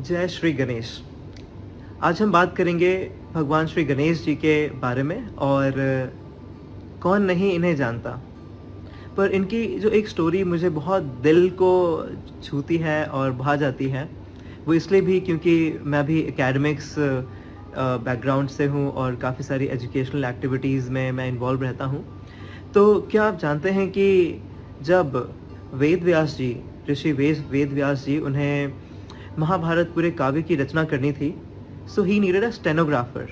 जय श्री गणेश। आज हम बात करेंगे भगवान श्री गणेश जी के बारे में और कौन नहीं इन्हें जानता। पर इनकी जो एक स्टोरी मुझे बहुत दिल को छूती है और भा जाती है, वो इसलिए भी क्योंकि मैं भी एकेडमिक्स बैकग्राउंड से हूँ और काफ़ी सारी एजुकेशनल एक्टिविटीज़ में मैं इन्वॉल्व रहता हूँ। तो क्या आप जानते हैं कि जब वेद व्यास जी, ऋषि वेद व्यास जी, उन्हें महाभारत पूरे काव्य की रचना करनी थी, so he needed a stenographer.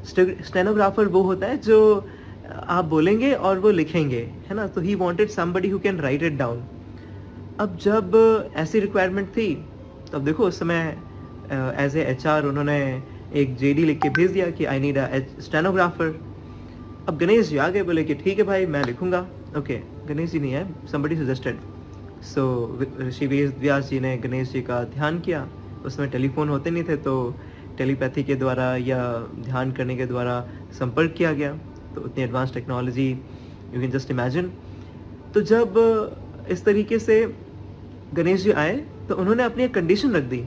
Stenographer वो होता है जो आप बोलेंगे और वो लिखेंगे, है ना। तो he wanted somebody who can write it down. अब जब ऐसी रिक्वायरमेंट थी, तब देखो उस समय एज ए HR उन्होंने एक JD लिख के भेज दिया कि आई नीड अ स्टेनोग्राफर। अब गणेश जी आ गए, बोले कि ठीक है भाई, मैं लिखूंगा। ओके, गणेश जी नहीं है, समबडी सजेस्टेड। सो ऋषि वेद व्यास जी ने गणेश जी का ध्यान किया। उसमें टेलीफोन होते नहीं थे, तो टेलीपैथी के द्वारा या ध्यान करने के द्वारा संपर्क किया गया। तो उतनी advance technology, you can just imagine. तो जब इस तरीके से गणेश जी आए, तो उन्होंने अपनी एक कंडीशन रख दी।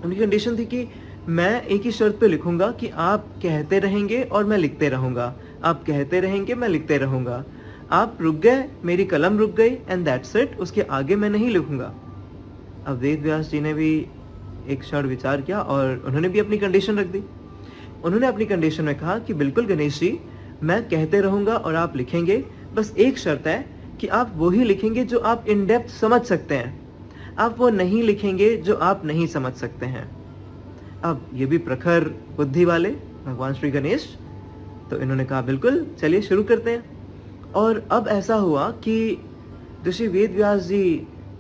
उनकी कंडीशन थी कि मैं एक ही शर्त पे लिखूंगा कि आप कहते रहेंगे और मैं लिखते रहूंगा, आप कहते रहेंगे, मैं लिखते रहूंगा। आप रुक गए, मेरी कलम रुक गई, एंड दैट्स इट, उसके आगे मैं नहीं लिखूंगा। अब वेद व्यास जी ने भी एक क्षण विचार किया और उन्होंने भी अपनी कंडीशन रख दी। उन्होंने अपनी कंडीशन में कहा कि बिल्कुल गणेश जी, मैं कहते रहूंगा और आप लिखेंगे, बस एक शर्त है कि आप वो ही लिखेंगे जो आप इन डेप्थ समझ सकते हैं, आप वो नहीं लिखेंगे जो आप नहीं समझ सकते हैं। अब ये भी प्रखर बुद्धि वाले भगवान श्री गणेश, तो इन्होंने कहा बिल्कुल, चलिए शुरू करते हैं। और अब ऐसा हुआ कि ऋषि वेद व्यास जी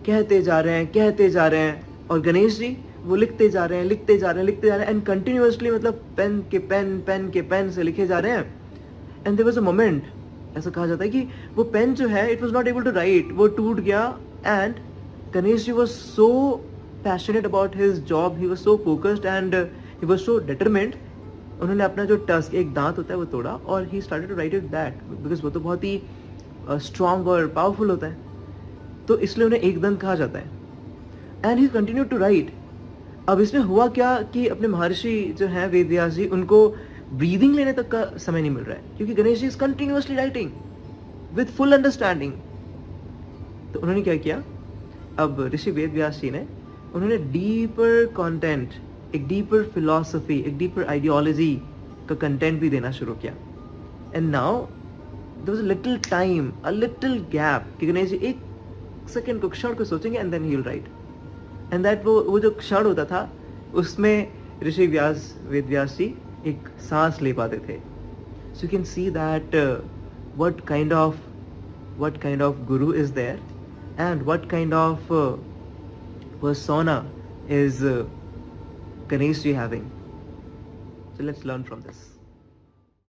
कहते जा रहे हैं, कहते जा रहे हैं, और गणेश जी वो लिखते जा रहे हैं, लिखते जा रहे हैं, लिखते जा रहे हैं, एंड कंटिन्यूअसली, मतलब पेन के पेन से लिखे जा रहे हैं। And there was a moment, ऐसा कहा जाता है कि वो पेन जो है, it was not able to write, वो टूट गया। And Ganesh ji was so passionate about his job, he was so focused and he was so determined. उन्होंने अपना जो टस्क, एक दांत होता है, वो तोड़ा और he started to write it back, because वो तो बहुत ही स्ट्रांग और पावरफुल होता है, तो इसलिए उन्हें एक दंत कहा जाता है। And he continue to write. अब इसमें हुआ क्या कि अपने महर्षि जो हैं वेद व्यास जी, उनको ब्रीदिंग लेने तक का समय नहीं मिल रहा है, क्योंकि Ganesh ji is continuously writing with full understanding. तो उन्होंने क्या किया, अब ऋषि वेद व्यास जी ने, उन्होंने डीपर कंटेंट, एक डीपर फिलॉसफी, एक डीपर आइडियोलॉजी का कंटेंट भी देना शुरू किया। And now there was a little time, a little gap, कि गणेश जी एक सेकंड को, क्षण को सोचेंगे and then he will write. And that वो जो क्षण होता था, उसमें ऋषि वेद व्यास जी एक सांस ले पाते थे। So you can see that what kind of guru is there, and what kind of persona is Ganesh ji having. So let's learn from this.